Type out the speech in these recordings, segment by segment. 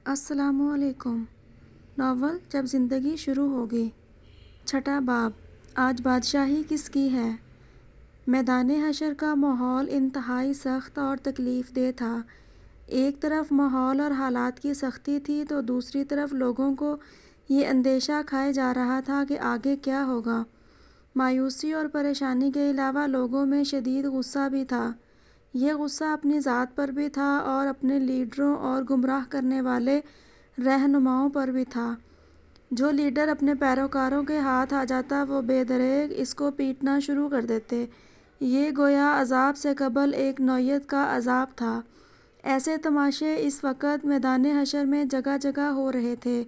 السلام علیکم۔ ناول جب زندگی شروع ہوگی، چھٹا باب۔ آج بادشاہی کس کی ہے؟ میدان حشر کا ماحول انتہائی سخت اور تکلیف دہ تھا۔ ایک طرف ماحول اور حالات کی سختی تھی تو دوسری طرف لوگوں کو یہ اندیشہ کھائے جا رہا تھا کہ آگے کیا ہوگا۔ مایوسی اور پریشانی کے علاوہ لوگوں میں شدید غصہ بھی تھا۔ یہ غصہ اپنی ذات پر بھی تھا اور اپنے لیڈروں اور گمراہ کرنے والے رہنماؤں پر بھی تھا۔ جو لیڈر اپنے پیروکاروں کے ہاتھ آ جاتا وہ بے دریغ اس کو پیٹنا شروع کر دیتے۔ یہ گویا عذاب سے قبل ایک نوعیت کا عذاب تھا۔ ایسے تماشے اس وقت میدان حشر میں جگہ جگہ ہو رہے تھے۔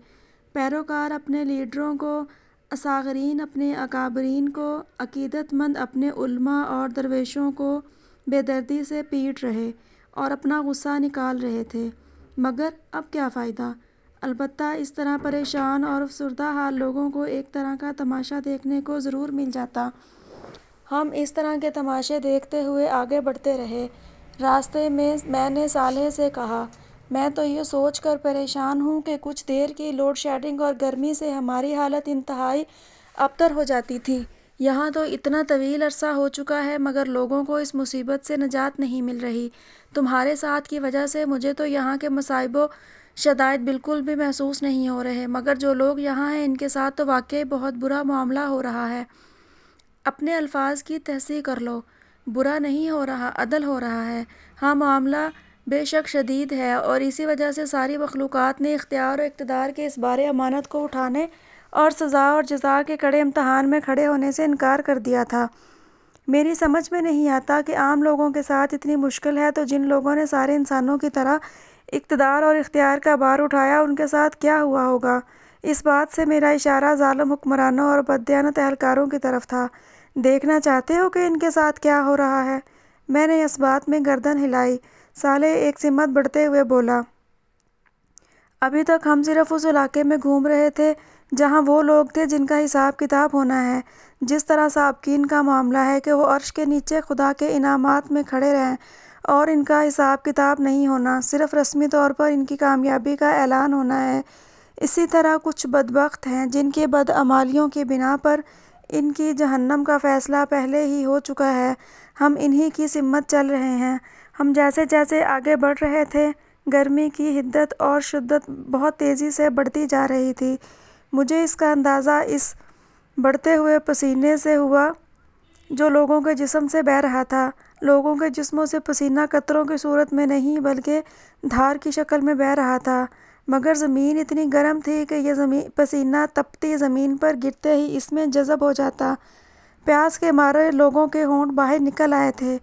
پیروکار اپنے لیڈروں کو، اصاغرین اپنے اکابرین کو، عقیدت مند اپنے علماء اور درویشوں کو بے دردی سے پیٹ رہے اور اپنا غصہ نکال رہے تھے، مگر اب کیا فائدہ؟ البتہ اس طرح پریشان اور افسردہ حال لوگوں کو ایک طرح کا تماشا دیکھنے کو ضرور مل جاتا۔ ہم اس طرح کے تماشے دیکھتے ہوئے آگے بڑھتے رہے۔ راستے میں نے صالح سے کہا، میں تو یہ سوچ کر پریشان ہوں کہ کچھ دیر کی لوڈ شیڈنگ اور گرمی سے ہماری حالت انتہائی ابتر ہو جاتی تھی۔ یہاں تو اتنا طویل عرصہ ہو چکا ہے مگر لوگوں کو اس مصیبت سے نجات نہیں مل رہی۔ تمہارے ساتھ کی وجہ سے مجھے تو یہاں کے مصائب و شدائد بالکل بھی محسوس نہیں ہو رہے، مگر جو لوگ یہاں ہیں ان کے ساتھ تو واقعی بہت برا معاملہ ہو رہا ہے۔ اپنے الفاظ کی تصحیح کر لو۔ برا نہیں ہو رہا، عدل ہو رہا ہے۔ ہاں، معاملہ بے شک شدید ہے اور اسی وجہ سے ساری مخلوقات نے اختیار و اقتدار کے اس بار امانت کو اٹھانے اور سزا اور جزا کے کڑے امتحان میں کھڑے ہونے سے انکار کر دیا تھا۔ میری سمجھ میں نہیں آتا کہ عام لوگوں کے ساتھ اتنی مشکل ہے تو جن لوگوں نے سارے انسانوں کی طرح اقتدار اور اختیار کا بار اٹھایا ان کے ساتھ کیا ہوا ہوگا۔ اس بات سے میرا اشارہ ظالم حکمرانوں اور بددیانت اہلکاروں کی طرف تھا۔ دیکھنا چاہتے ہو کہ ان کے ساتھ کیا ہو رہا ہے؟ میں نے اس بات میں گردن ہلائی۔ صالح ایک سمت بڑھتے ہوئے بولا، ابھی تک ہم صرف اس علاقے میں گھوم رہے تھے جہاں وہ لوگ تھے جن کا حساب کتاب ہونا ہے۔ جس طرح سابقین کا معاملہ ہے کہ وہ عرش کے نیچے خدا کے انعامات میں کھڑے رہیں اور ان کا حساب کتاب نہیں ہونا، صرف رسمی طور پر ان کی کامیابی کا اعلان ہونا ہے، اسی طرح کچھ بدبخت ہیں جن کی بدعمالیوں کی بنا پر ان کی جہنم کا فیصلہ پہلے ہی ہو چکا ہے۔ ہم انہی کی سمت چل رہے ہیں۔ ہم جیسے جیسے آگے بڑھ رہے تھے گرمی کی حدت اور شدت بہت تیزی سے بڑھتی جا رہی تھی۔ مجھے اس کا اندازہ اس بڑھتے ہوئے پسینے سے ہوا جو لوگوں کے جسم سے بہہ رہا تھا۔ لوگوں کے جسموں سے پسینہ قطروں کی صورت میں نہیں بلکہ دھار کی شکل میں بہہ رہا تھا، مگر زمین اتنی گرم تھی کہ یہ پسینہ تپتی زمین پر گرتے ہی اس میں جذب ہو جاتا۔ پیاس کے مارے لوگوں کے ہونٹ باہر نکل آئے تھے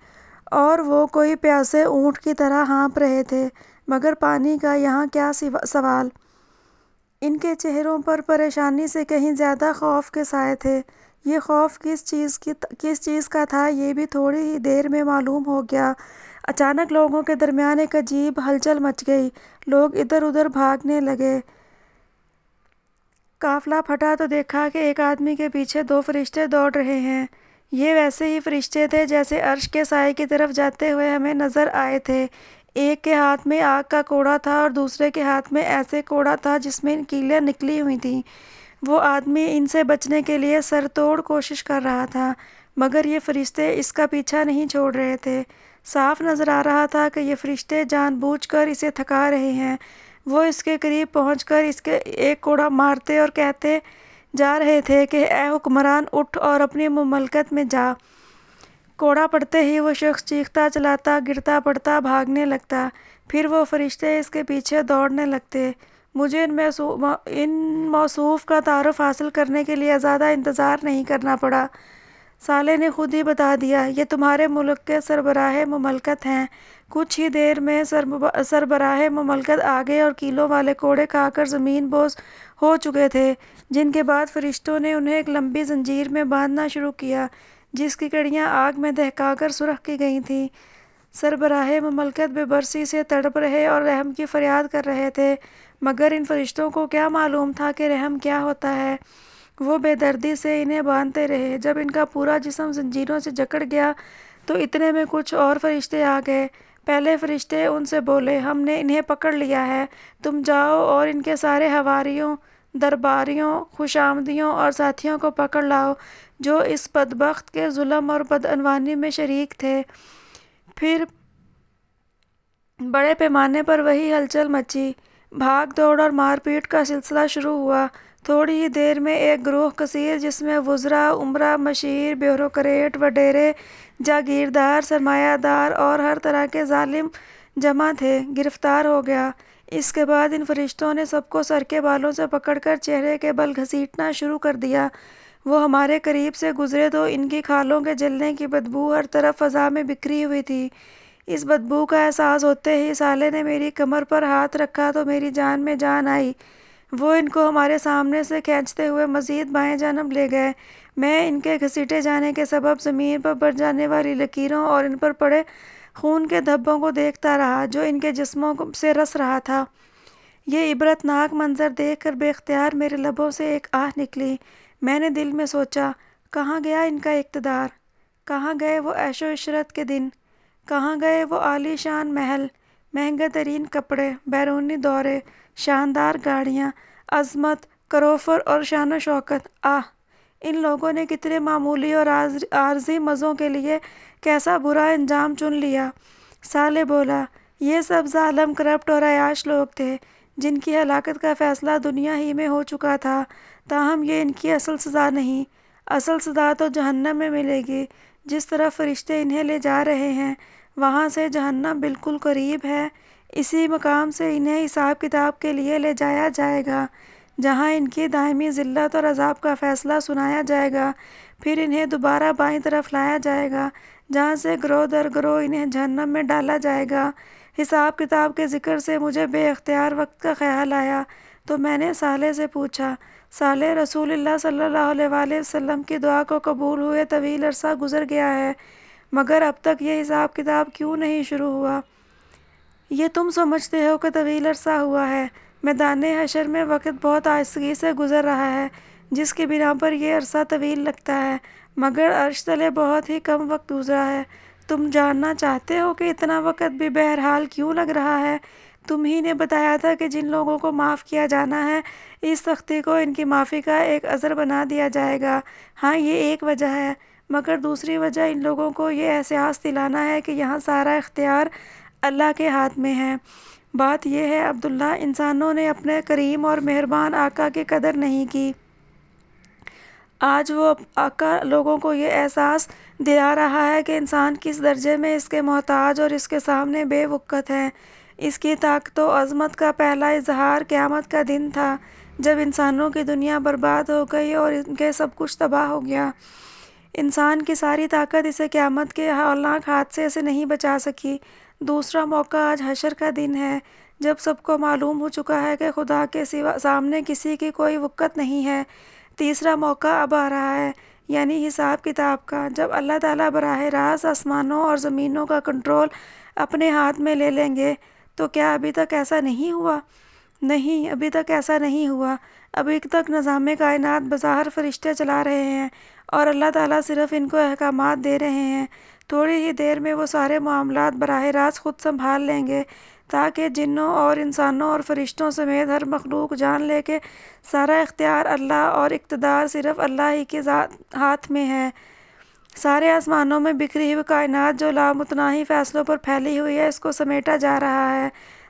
اور وہ کوئی پیاسے اونٹ کی طرح ہانپ رہے تھے، مگر پانی کا یہاں کیا سوال۔ ان کے چہروں پر پریشانی سے کہیں زیادہ خوف کے سائے تھے۔ یہ خوف کس چیز کا تھا یہ بھی تھوڑی ہی دیر میں معلوم ہو گیا۔ اچانک لوگوں کے درمیان ایک عجیب ہلچل مچ گئی۔ لوگ ادھر ادھر بھاگنے لگے۔ قافلہ پھٹا تو دیکھا کہ ایک آدمی کے پیچھے دو فرشتے دوڑ رہے ہیں۔ یہ ویسے ہی فرشتے تھے جیسے عرش کے سائے کی طرف جاتے ہوئے ہمیں نظر آئے تھے۔ ایک کے ہاتھ میں آگ کا کوڑا تھا اور دوسرے کے ہاتھ میں ایسے کوڑا تھا جس میں کیلیاں نکلی ہوئی تھیں۔ وہ آدمی ان سے بچنے کے لیے سر توڑ کوشش کر رہا تھا، مگر یہ فرشتے اس کا پیچھا نہیں چھوڑ رہے تھے۔ صاف نظر آ رہا تھا کہ یہ فرشتے جان بوجھ کر اسے تھکا رہے ہیں۔ وہ اس کے قریب پہنچ کر اس کے ایک کوڑا مارتے اور کہتے جا رہے تھے کہ اے حکمران، اٹھ اور اپنی مملکت میں جا۔ کوڑا پڑتے ہی وہ شخص چیختا چلاتا گرتا پڑتا بھاگنے لگتا، پھر وہ فرشتے اس کے پیچھے دوڑنے لگتے۔ مجھے ان موصوف کا تعارف حاصل کرنے کے لیے زیادہ انتظار نہیں کرنا پڑا۔ صالح نے خود ہی بتا دیا، یہ تمہارے ملک کے سربراہ مملکت ہیں۔ کچھ ہی دیر میں سربراہ مملکت آگے اور کیلوں والے کوڑے کھا کر زمین بوس ہو چکے تھے، جن کے بعد فرشتوں نے انہیں ایک لمبی زنجیر میں باندھنا شروع کیا جس کی کڑیاں آگ میں دہکا کر سرخ کی گئی تھیں۔ سربراہ مملکت بے برسی سے تڑپ رہے اور رحم کی فریاد کر رہے تھے، مگر ان فرشتوں کو کیا معلوم تھا کہ رحم کیا ہوتا ہے۔ وہ بے دردی سے انہیں باندھتے رہے۔ جب ان کا پورا جسم زنجیروں سے جکڑ گیا تو اتنے میں کچھ اور فرشتے آ گئے۔ پہلے فرشتے ان سے بولے، ہم نے انہیں پکڑ لیا ہے، تم جاؤ اور ان کے سارے حواریوں، درباریوں، خوشامدیوں اور ساتھیوں کو پکڑ لاؤ جو اس بدبخت کے ظلم اور بدعنوانی میں شریک تھے۔ پھر بڑے پیمانے پر وہی ہلچل مچی، بھاگ دوڑ اور مار پیٹ کا سلسلہ شروع ہوا۔ تھوڑی ہی دیر میں ایک گروہ کثیر جس میں وزراء، امراء، مشیر، بیوروکریٹ، وڈیرے، جاگیردار، سرمایہ دار اور ہر طرح کے ظالم جمع تھے، گرفتار ہو گیا۔ اس کے بعد ان فرشتوں نے سب کو سر کے بالوں سے پکڑ کر چہرے کے بل گھسیٹنا شروع کر دیا۔ وہ ہمارے قریب سے گزرے تو ان کی کھالوں کے جلنے کی بدبو ہر طرف فضا میں بکھری ہوئی تھی۔ اس بدبو کا احساس ہوتے ہی صالح نے میری کمر پر ہاتھ رکھا تو میری جان میں جان آئی۔ وہ ان کو ہمارے سامنے سے کھینچتے ہوئے مزید بائیں جانب لے گئے۔ میں ان کے گھسیٹے جانے کے سبب زمین پر بڑھ جانے والی لکیروں اور ان پر پڑے خون کے دھبوں کو دیکھتا رہا جو ان کے جسموں سے رس رہا تھا۔ یہ عبرتناک منظر دیکھ کر بے اختیار میرے لبوں سے ایک آہ نکلی۔ میں نے دل میں سوچا، کہاں گیا ان کا اقتدار؟ کہاں گئے وہ عیش و عشرت کے دن؟ کہاں گئے وہ عالی شان محل، مہنگے ترین کپڑے، بیرونی دورے، شاندار گاڑیاں، عظمت، کروفر اور شان و شوکت؟ آہ! ان لوگوں نے کتنے معمولی اور عارضی مزوں کے لیے کیسا برا انجام چن لیا۔ صالح بولا، یہ سب ظالم، کرپٹ اور عیاش لوگ تھے جن کی ہلاکت کا فیصلہ دنیا ہی میں ہو چکا تھا، تاہم یہ ان کی اصل سزا نہیں۔ اصل سزا تو جہنم میں ملے گی۔ جس طرف فرشتے انہیں لے جا رہے ہیں وہاں سے جہنم بالکل قریب ہے۔ اسی مقام سے انہیں حساب کتاب کے لیے لے جایا جائے گا جہاں ان کی دائمی ذلت اور عذاب کا فیصلہ سنایا جائے گا۔ پھر انہیں دوبارہ بائیں طرف لایا جائے گا جہاں سے گروہ در گروہ انہیں جہنم میں ڈالا جائے گا۔ حساب کتاب کے ذکر سے مجھے بے اختیار وقت کا خیال آیا تو میں نے صالح سے پوچھا، صالح، رسول اللہ صلی اللہ علیہ وآلہ وسلم کی دعا کو قبول ہوئے طویل عرصہ گزر گیا ہے مگر اب تک یہ حساب کتاب کیوں نہیں شروع ہوا؟ یہ تم سمجھتے ہو کہ طویل عرصہ ہوا ہے، میدان حشر میں وقت بہت آہستگی سے گزر رہا ہے جس کی بنا پر یہ عرصہ طویل لگتا ہے، مگر عرش تلے بہت ہی کم وقت گزرا ہے۔ تم جاننا چاہتے ہو کہ اتنا وقت بھی بہرحال کیوں لگ رہا ہے؟ تم ہی نے بتایا تھا کہ جن لوگوں کو معاف کیا جانا ہے اس سختی کو ان کی معافی کا ایک عذر بنا دیا جائے گا۔ ہاں، یہ ایک وجہ ہے، مگر دوسری وجہ ان لوگوں کو یہ احساس دلانا ہے کہ یہاں سارا اختیار اللہ کے ہاتھ میں ہے۔ بات یہ ہے عبداللہ، انسانوں نے اپنے کریم اور مہربان آقا کی قدر نہیں کی۔ آج وہ آقا لوگوں کو یہ احساس دلا رہا ہے کہ انسان کس درجے میں اس کے محتاج اور اس کے سامنے بے وقت ہے۔ اس کی طاقت و عظمت کا پہلا اظہار قیامت کا دن تھا جب انسانوں کی دنیا برباد ہو گئی اور ان کے سب کچھ تباہ ہو گیا۔ انسان کی ساری طاقت اسے قیامت کے ہولناک حادثے سے نہیں بچا سکی۔ دوسرا موقع آج حشر کا دن ہے جب سب کو معلوم ہو چکا ہے کہ خدا کے سامنے کسی کی کوئی وقت نہیں ہے۔ تیسرا موقع اب آ رہا ہے، یعنی حساب کتاب کا، جب اللہ تعالیٰ براہ راست آسمانوں اور زمینوں کا کنٹرول اپنے ہاتھ میں لے لیں گے۔ تو کیا ابھی تک ایسا نہیں ہوا؟ نہیں، ابھی تک ایسا نہیں ہوا۔ ابھی تک نظام کائنات بظاہر فرشتے چلا رہے ہیں اور اللہ تعالیٰ صرف ان کو احکامات دے رہے ہیں۔ تھوڑی ہی دیر میں وہ سارے معاملات براہ راست خود سنبھال لیں گے تاکہ جنوں اور انسانوں اور فرشتوں سمیت ہر مخلوق جان لے کہ سارا اختیار اللہ اور اقتدار صرف اللہ ہی کے ہاتھ میں ہے۔ سارے آسمانوں میں بکھری ہوئی کائنات جو لامتناہی فیصلوں پر پھیلی ہوئی ہے، اس کو سمیٹا جا رہا ہے۔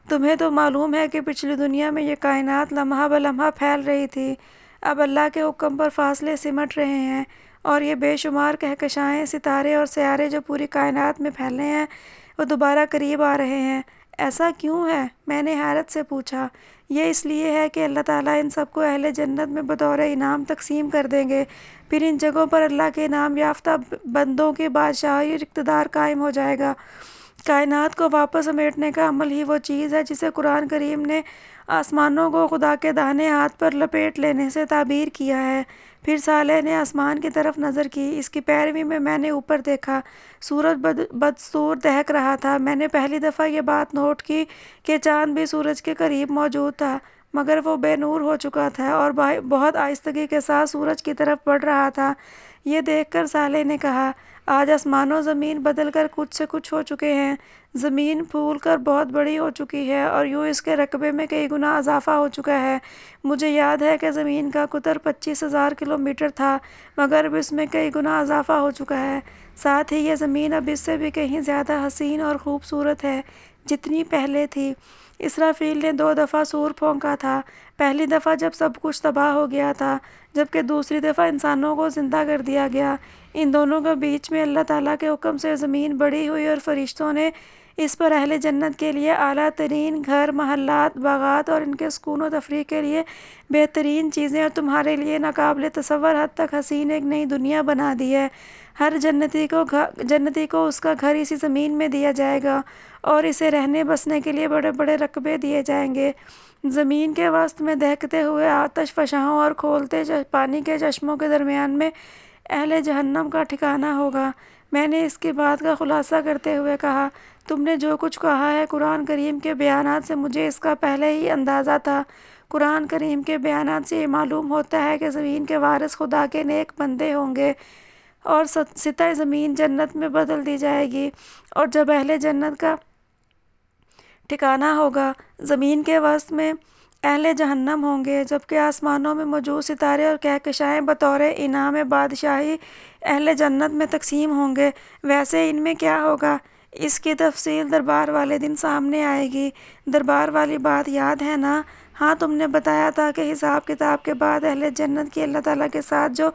تمہیں تو معلوم ہے کہ پچھلی دنیا میں یہ کائنات لمحہ بلمحہ پھیل رہی تھی، اب اللہ کے حکم پر فاصلے سمٹ رہے ہیں اور یہ بے شمار کہکشائیں، ستارے اور سیارے جو پوری کائنات میں پھیلے ہیں وہ دوبارہ قریب آ رہے ہیں۔ ایسا کیوں ہے؟ میں نے حیرت سے پوچھا۔ یہ اس لیے ہے کہ اللہ تعالیٰ ان سب کو اہل جنت میں بطور انعام تقسیم کر دیں گے، پھر ان جگہوں پر اللہ کے انعام یافتہ بندوں کی بادشاہی اور اقتدار قائم ہو جائے گا۔ کائنات کو واپس سمیٹنے کا عمل ہی وہ چیز ہے جسے قرآن کریم نے آسمانوں کو خدا کے داہنے ہاتھ پر لپیٹ لینے سے تعبیر کیا ہے۔ پھر صالح نے آسمان کی طرف نظر کی۔ اس کی پیروی میں نے اوپر دیکھا، سورج بدستور دہک رہا تھا۔ میں نے پہلی دفعہ یہ بات نوٹ کی کہ چاند بھی سورج کے قریب موجود تھا مگر وہ بے نور ہو چکا تھا اور بہت آہستگی کے ساتھ سورج کی طرف بڑھ رہا تھا۔ یہ دیکھ کر صالح نے کہا، آج آسمان و زمین بدل کر کچھ سے کچھ ہو چکے ہیں، زمین پھول کر بہت بڑی ہو چکی ہے اور یوں اس کے رقبے میں کئی گنا اضافہ ہو چکا ہے۔ مجھے یاد ہے کہ زمین کا قطر 25,000 کلومیٹر تھا، مگر اب اس میں کئی گنا اضافہ ہو چکا ہے۔ ساتھ ہی یہ زمین اب اس سے بھی کہیں زیادہ حسین اور خوبصورت ہے جتنی پہلے تھی۔ اسرافیل نے 2 دفعہ سور پھونکا تھا، پہلی دفعہ جب سب کچھ تباہ ہو گیا تھا، جبکہ دوسری دفعہ انسانوں کو زندہ کر دیا گیا۔ ان دونوں کے بیچ میں اللہ تعالیٰ کے حکم سے زمین بڑی ہوئی اور فرشتوں نے اس پر اہل جنت کے لیے اعلیٰ ترین گھر، محلات، باغات اور ان کے سکون و تفریح کے لیے بہترین چیزیں اور تمہارے لیے ناقابل تصور حد تک حسین ایک نئی دنیا بنا دی ہے۔ ہر جنتی کو اس کا گھر اسی زمین میں دیا جائے گا اور اسے رہنے بسنے کے لیے بڑے بڑے رقبے دیے جائیں گے۔ زمین کے وسط میں دہکتے ہوئے آتش فشاں اور کھولتے پانی کے چشموں کے درمیان میں اہل جہنم کا ٹھکانہ ہوگا۔ میں نے اس کی بات کا خلاصہ کرتے ہوئے کہا، تم نے جو کچھ کہا ہے قرآن کریم کے بیانات سے مجھے اس کا پہلے ہی اندازہ تھا۔ قرآن کریم کے بیانات سے یہ معلوم ہوتا ہے کہ زمین کے وارث خدا کے نیک بندے ہوں گے اور سطح زمین جنت میں بدل دی جائے گی، اور جب اہل جنت کا ٹھکانہ ہوگا زمین کے وسط میں اہل جہنم ہوں گے، جبکہ آسمانوں میں موجود ستارے اور کہکشائیں بطور انعام بادشاہی اہل جنت میں تقسیم ہوں گے۔ ویسے ان میں کیا ہوگا، اس کی تفصیل دربار والے دن سامنے آئے گی۔ دربار والی بات یاد ہے نا؟ ہاں، تم نے بتایا تھا کہ حساب کتاب کے بعد اہل جنت کی اللہ تعالیٰ کے ساتھ جو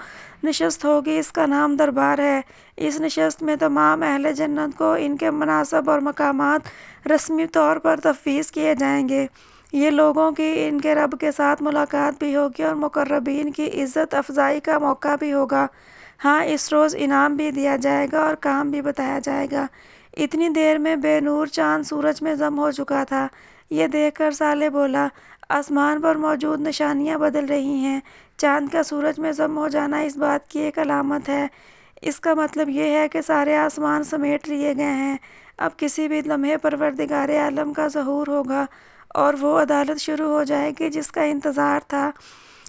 نشست ہوگی اس کا نام دربار ہے۔ اس نشست میں تمام اہل جنت کو ان کے مناصب اور مقامات رسمی طور پر تفویض کیے جائیں گے۔ یہ لوگوں کی ان کے رب کے ساتھ ملاقات بھی ہوگی اور مقربین کی عزت افزائی کا موقع بھی ہوگا۔ ہاں، اس روز انعام بھی دیا جائے گا اور کام بھی بتایا جائے گا۔ اتنی دیر میں بے نور چاند سورج میں ضم ہو چکا تھا۔ یہ دیکھ کر صالح بولا، آسمان پر موجود نشانیاں بدل رہی ہیں۔ چاند کا سورج میں ضم ہو جانا اس بات کی ایک علامت ہے۔ اس کا مطلب یہ ہے کہ سارے آسمان سمیٹ لیے گئے ہیں۔ اب کسی بھی لمحے پروردگار عالم کا ظہور ہوگا اور وہ عدالت شروع ہو جائے گی جس کا انتظار تھا۔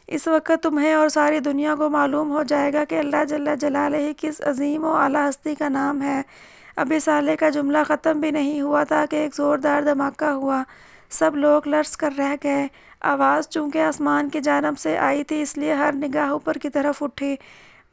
اس وقت تمہیں اور ساری دنیا کو معلوم ہو جائے گا کہ اللہ جل جلالہ کس عظیم و اعلیٰ ہستی کا نام ہے۔ ابھی صالح کا جملہ ختم بھی نہیں ہوا تھا کہ ایک زوردار دھماکہ ہوا۔ سب لوگ لرز کر رہ گئے۔ آواز چونکہ آسمان کی جانب سے آئی تھی اس لیے ہر نگاہ اوپر کی طرف اٹھی۔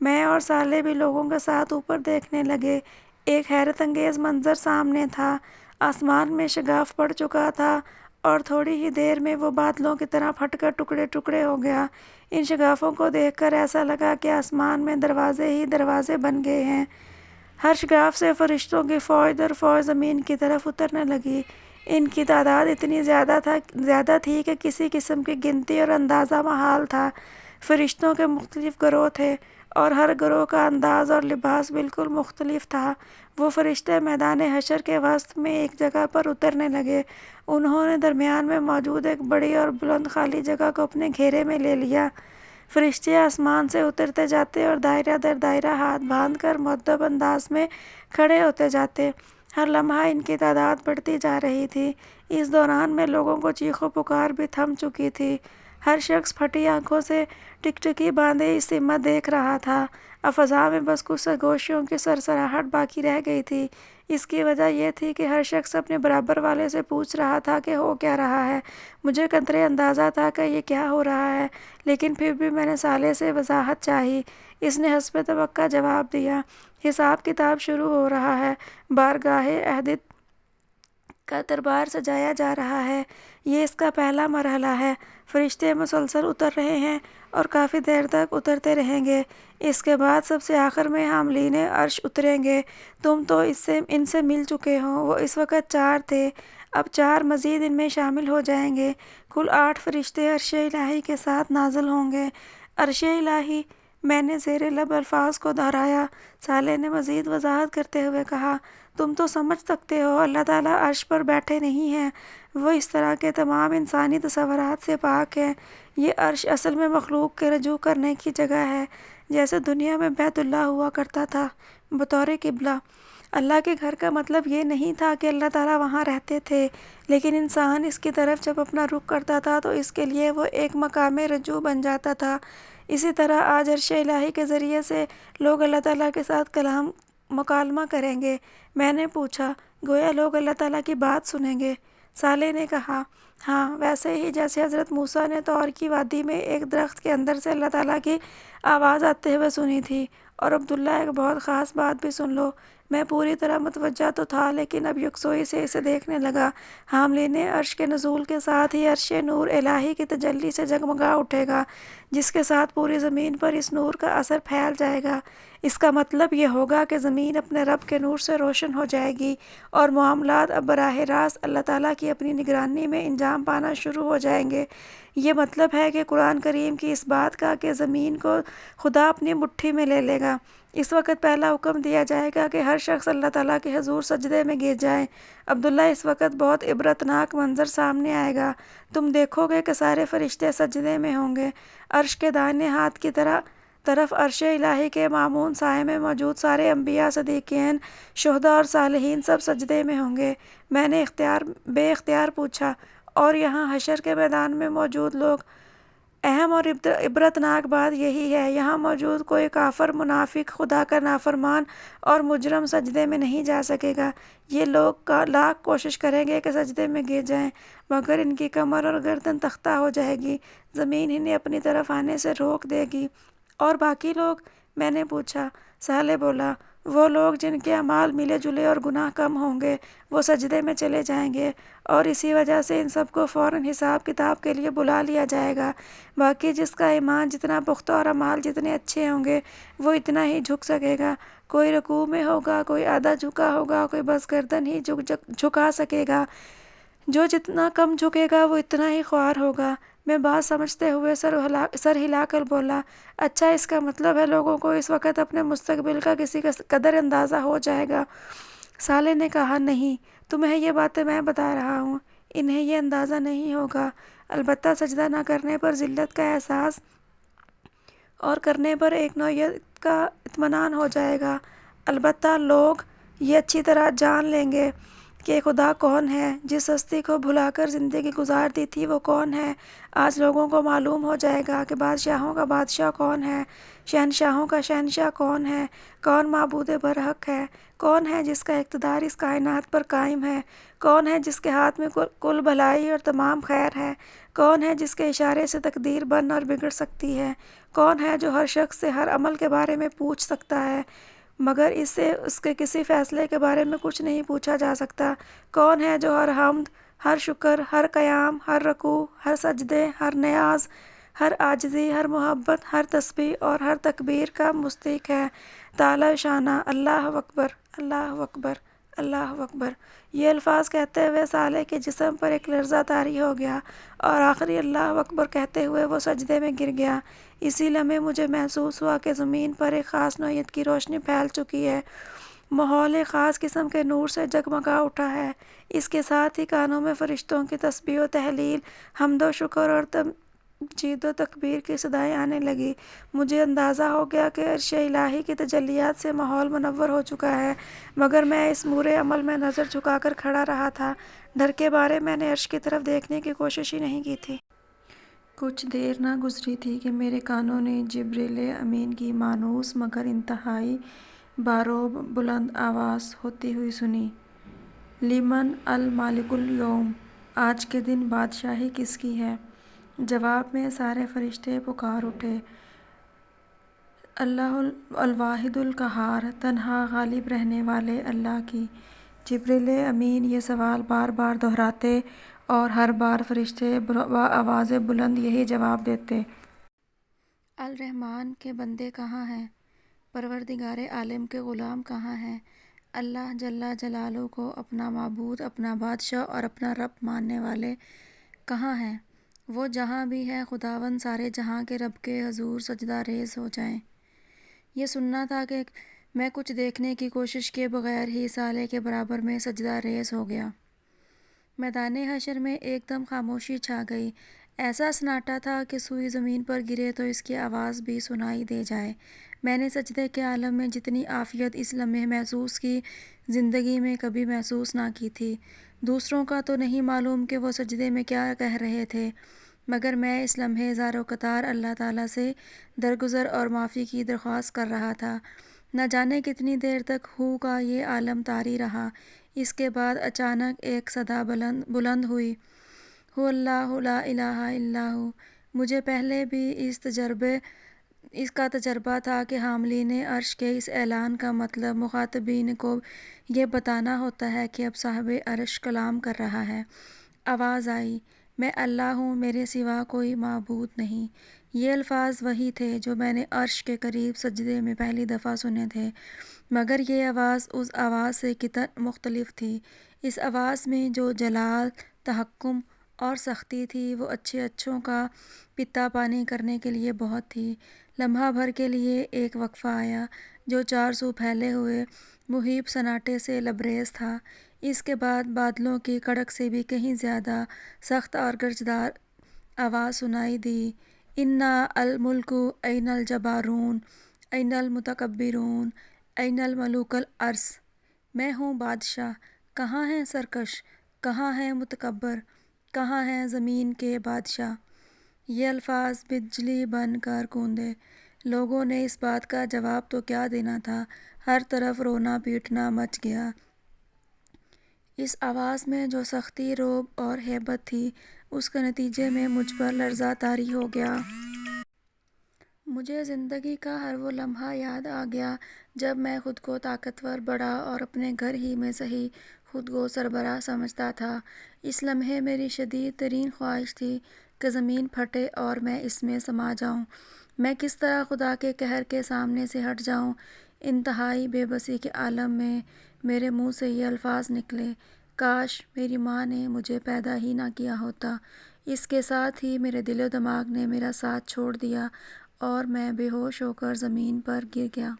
میں اور صالح بھی لوگوں کے ساتھ اوپر دیکھنے لگے۔ ایک حیرت انگیز منظر سامنے تھا۔ آسمان میں شگاف پڑ چکا تھا اور تھوڑی ہی دیر میں وہ بادلوں کی طرح پھٹ کر ٹکڑے ٹکڑے ہو گیا۔ ان شگافوں کو دیکھ کر ایسا لگا کہ آسمان میں دروازے ہی دروازے بن گئے ہیں۔ ہر شگاف سے فرشتوں کی فوج در فوج زمین کی طرف اترنے لگی۔ ان کی تعداد اتنی زیادہ تھی کہ کسی قسم کی گنتی اور اندازہ محال تھا۔ فرشتوں کے مختلف گروہ تھے اور ہر گروہ کا انداز اور لباس بالکل مختلف تھا۔ وہ فرشتے میدان حشر کے وسط میں ایک جگہ پر اترنے لگے۔ انہوں نے درمیان میں موجود ایک بڑی اور بلند خالی جگہ کو اپنے گھیرے میں لے لیا۔ فرشتے آسمان سے اترتے جاتے اور دائرہ در دائرہ ہاتھ باندھ کر مؤدب انداز میں کھڑے ہوتے جاتے۔ ہر لمحہ ان کی تعداد بڑھتی جا رہی تھی۔ اس دوران میں لوگوں کو چیخ و پکار بھی تھم چکی تھی۔ ہر شخص پھٹی آنکھوں سے ٹکٹکی باندھے اس سمت دیکھ رہا تھا۔ اب فضا میں بس کچھ سرگوشیوں کی سرسراہٹ باقی رہ گئی تھی۔ اس کی وجہ یہ تھی کہ ہر شخص اپنے برابر والے سے پوچھ رہا تھا کہ ہو کیا رہا ہے۔ مجھے قدرے اندازہ تھا کہ یہ کیا ہو رہا ہے، لیکن پھر بھی میں نے صالح سے وضاحت چاہی۔ اس نے حسب توقع جواب دیا، حساب کتاب شروع ہو رہا ہے، بارگاہ اہدت کا دربار سجایا جا رہا ہے۔ یہ اس کا پہلا مرحلہ ہے۔ فرشتے مسلسل اتر رہے ہیں اور کافی دیر تک اترتے رہیں گے۔ اس کے بعد سب سے آخر میں حاملین عرش اتریں گے۔ تم تو ان سے مل چکے ہو۔ وہ اس وقت 4 تھے، اب 4 مزید ان میں شامل ہو جائیں گے۔ کل 8 فرشتے عرش الہی کے ساتھ نازل ہوں گے۔ عرش الہی، میں نے زیر لب الفاظ کو دہرایا۔ صالح نے مزید وضاحت کرتے ہوئے کہا، تم تو سمجھ سکتے ہو اللہ تعالیٰ عرش پر بیٹھے نہیں ہیں۔ وہ اس طرح کے تمام انسانی تصورات سے پاک ہے۔ یہ عرش اصل میں مخلوق کے رجوع کرنے کی جگہ ہے، جیسے دنیا میں بیت اللہ ہوا کرتا تھا بطور قبلہ۔ اللہ کے گھر کا مطلب یہ نہیں تھا کہ اللہ تعالیٰ وہاں رہتے تھے، لیکن انسان اس کی طرف جب اپنا رخ کرتا تھا تو اس کے لیے وہ ایک مقام رجوع بن جاتا تھا۔ اسی طرح آج عرش الہی کے ذریعے سے لوگ اللہ تعالیٰ کے ساتھ مکالمہ کریں گے۔ میں نے پوچھا، گویا لوگ اللہ تعالیٰ کی بات سنیں گے؟ صالح نے کہا، ہاں، ویسے ہی جیسے حضرت موسیٰ نے طور کی وادی میں ایک درخت کے اندر سے اللہ تعالیٰ کی آواز آتے ہوئے سنی تھی۔ اور عبداللہ، ایک بہت خاص بات بھی سن لو۔ میں پوری طرح متوجہ تو تھا، لیکن اب یکسوئی سے اسے دیکھنے لگا۔ حاملین عرش کے نزول کے ساتھ ہی عرش نور الہی کی تجلی سے جگمگا اٹھے گا، جس کے ساتھ پوری زمین پر اس نور کا اثر پھیل جائے گا۔ اس کا مطلب یہ ہوگا کہ زمین اپنے رب کے نور سے روشن ہو جائے گی اور معاملات اب براہ راست اللہ تعالیٰ کی اپنی نگرانی میں انجام پانا شروع ہو جائیں گے۔ یہ مطلب ہے کہ قرآن کریم کی اس بات کا کہ زمین کو خدا اپنی مٹھی میں لے لے گا۔ اس وقت پہلا حکم دیا جائے گا کہ ہر شخص اللہ تعالیٰ کے حضور سجدے میں گر جائے۔ عبداللہ، اس وقت بہت عبرتناک منظر سامنے آئے گا۔ تم دیکھو گے کہ سارے فرشتے سجدے میں ہوں گے۔ عرش کے دائیں ہاتھ کی طرف عرش الہی کے مامون سائے میں موجود سارے انبیاء، صدیقین، شہداء اور صالحین سب سجدے میں ہوں گے۔ میں نے بے اختیار پوچھا، اور یہاں حشر کے میدان میں موجود لوگ؟ اہم اور عبرتناک بات یہی ہے، یہاں موجود کوئی کافر، منافق، خدا کا نافرمان اور مجرم سجدے میں نہیں جا سکے گا۔ یہ لوگ لاکھ کوشش کریں گے کہ سجدے میں گر جائیں، مگر ان کی کمر اور گردن تختہ ہو جائے گی، زمین انہیں اپنی طرف آنے سے روک دے گی۔ اور باقی لوگ؟ میں نے پوچھا۔ صالح بولا، وہ لوگ جن کے اعمال ملے جلے اور گناہ کم ہوں گے، وہ سجدے میں چلے جائیں گے، اور اسی وجہ سے ان سب کو فوراً حساب کتاب کے لیے بلا لیا جائے گا۔ باقی جس کا ایمان جتنا پختہ اور اعمال جتنے اچھے ہوں گے، وہ اتنا ہی جھک سکے گا۔ کوئی رکوع میں ہوگا، کوئی آدھا جھکا ہوگا، کوئی بس گردن ہی جھکا سکے گا۔ جو جتنا کم جھکے گا وہ اتنا ہی خوار ہوگا۔ میں بات سمجھتے ہوئے سر ہلا کر بولا، اچھا، اس کا مطلب ہے لوگوں کو اس وقت اپنے مستقبل کا کسی قدر اندازہ ہو جائے گا؟ صالح نے کہا، نہیں، تمہیں یہ باتیں میں بتا رہا ہوں، انہیں یہ اندازہ نہیں ہوگا۔ البتہ سجدہ نہ کرنے پر ذلت کا احساس اور کرنے پر ایک نوعیت کا اطمینان ہو جائے گا۔ البتہ لوگ یہ اچھی طرح جان لیں گے کہ خدا کون ہے، جس ہستی کو بھلا کر زندگی گزار دی تھی وہ کون ہے۔ آج لوگوں کو معلوم ہو جائے گا کہ بادشاہوں کا بادشاہ کون ہے، شہنشاہوں کا شہنشاہ کون ہے، کون معبود برحق ہے، کون ہے جس کا اقتدار اس کائنات پر قائم ہے، کون ہے جس کے ہاتھ میں کل بھلائی اور تمام خیر ہے، کون ہے جس کے اشارے سے تقدیر بن اور بگڑ سکتی ہے، کون ہے جو ہر شخص سے ہر عمل کے بارے میں پوچھ سکتا ہے مگر اس سے اس کے کسی فیصلے کے بارے میں کچھ نہیں پوچھا جا سکتا، کون ہے جو ہر حمد، ہر شکر، ہر قیام، ہر رکوع، ہر سجدے، ہر نیاز، ہر عاجزی، ہر محبت، ہر تسبیح اور ہر تکبیر کا مستحق ہے۔ تعالی شانہ اللہ اکبر، اللہ اکبر، اللہ اکبر۔ یہ الفاظ کہتے ہوئے صالح کے جسم پر ایک لرزہ طاری ہو گیا، اور آخری اللہ اکبر کہتے ہوئے وہ سجدے میں گر گیا۔ اسی لمحے مجھے محسوس ہوا کہ زمین پر ایک خاص نوعیت کی روشنی پھیل چکی ہے، ماحول ایک خاص قسم کے نور سے جگمگا اٹھا ہے۔ اس کے ساتھ ہی کانوں میں فرشتوں کی تسبیح و تہلیل، حمد و شکر اور تمجید و تکبیر کی صدائیں آنے لگی۔ مجھے اندازہ ہو گیا کہ عرش الہی کی تجلیات سے ماحول منور ہو چکا ہے، مگر میں اس مورے عمل میں نظر جھکا کر کھڑا رہا تھا۔ ڈر کے مارے میں نے عرش کی طرف دیکھنے کی کوشش ہی نہیں کی تھی۔ کچھ دیر نہ گزری تھی کہ میرے کانوں نے جبریل امین کی مانوس مگر انتہائی باروب بلند آواز ہوتی ہوئی سنی، لمن الملک اليوم، آج کے دن بادشاہی کس کی ہے؟ جواب میں سارے فرشتے پکار اٹھے، اللہ الواحد القہار، تنہا غالب رہنے والے اللہ کی۔ جبریل امین یہ سوال بار بار دہراتے اور ہر بار فرشتے بآواز بلند یہی جواب دیتے، الرحمن کے بندے کہاں ہیں؟ پروردگار عالم کے غلام کہاں ہیں؟ اللہ جل جلالہ کو اپنا معبود، اپنا بادشاہ اور اپنا رب ماننے والے کہاں ہیں؟ وہ جہاں بھی ہے خداوند سارے جہاں کے رب کے حضور سجدہ ریز ہو جائیں۔ یہ سننا تھا کہ میں کچھ دیکھنے کی کوشش کیے بغیر ہی صالح کے برابر میں سجدہ ریز ہو گیا۔ میدان حشر میں ایک دم خاموشی چھا گئی۔ ایسا سناٹا تھا کہ سوئی زمین پر گرے تو اس کی آواز بھی سنائی دے جائے۔ میں نے سجدے کے عالم میں جتنی عافیت اس لمحے محسوس کی، زندگی میں کبھی محسوس نہ کی تھی۔ دوسروں کا تو نہیں معلوم کہ وہ سجدے میں کیا کہہ رہے تھے، مگر میں اس لمحے زار و قطار اللہ تعالیٰ سے درگزر اور معافی کی درخواست کر رہا تھا۔ نہ جانے کتنی دیر تک ہو کا یہ عالم طاری رہا۔ اس کے بعد اچانک ایک صدا بلند ہوئی، هو اللہ لا الہ الا ہو۔ مجھے پہلے بھی اس کا تجربہ تھا کہ حاملین عرش کے اس اعلان کا مطلب مخاطبین کو یہ بتانا ہوتا ہے کہ اب صاحب عرش کلام کر رہا ہے۔ آواز آئی، میں اللہ ہوں، میرے سوا کوئی معبود نہیں۔ یہ الفاظ وہی تھے جو میں نے عرش کے قریب سجدے میں پہلی دفعہ سنے تھے، مگر یہ آواز اس آواز سے قطعاً مختلف تھی۔ اس آواز میں جو جلال، تحکم اور سختی تھی وہ اچھوں کا پتا پانی کرنے کے لیے بہت تھی۔ لمحہ بھر کے لیے ایک وقفہ آیا جو چار سو پھیلے ہوئے مہیب سناٹے سے لبریز تھا۔ اس کے بعد بادلوں کی کڑک سے بھی کہیں زیادہ سخت اور گرجدار آواز سنائی دی، اِنَّ الْمُلْکُ أَيْنَ الْجَبَّارُونَ أَيْنَ الْمُتَکَبِّرُونَ أَيْنَ الْمَلُوکُ الْأَرْضِ۔ میں ہوں بادشاہ، کہاں ہیں سرکش، کہاں ہیں متکبر، کہاں ہیں زمین کے بادشاہ۔ یہ الفاظ بجلی بن کر گونجے۔ لوگوں نے اس بات کا جواب تو کیا دینا تھا، ہر طرف رونا پیٹنا مچ گیا۔ اس آواز میں جو سختی، رعب اور ہیبت تھی، اس کے نتیجے میں مجھ پر لرزہ طاری ہو گیا۔ مجھے زندگی کا ہر وہ لمحہ یاد آ گیا جب میں خود کو طاقتور، بڑا اور اپنے گھر ہی میں صحیح خود کو سربراہ سمجھتا تھا۔ اس لمحے میری شدید ترین خواہش تھی کہ زمین پھٹے اور میں اس میں سما جاؤں۔ میں کس طرح خدا کے قہر کے سامنے سے ہٹ جاؤں۔ انتہائی بے بسی کے عالم میں میرے منہ سے یہ الفاظ نکلے، کاش میری ماں نے مجھے پیدا ہی نہ کیا ہوتا۔ اس کے ساتھ ہی میرے دل و دماغ نے میرا ساتھ چھوڑ دیا اور میں بے ہوش ہو کر زمین پر گر گیا۔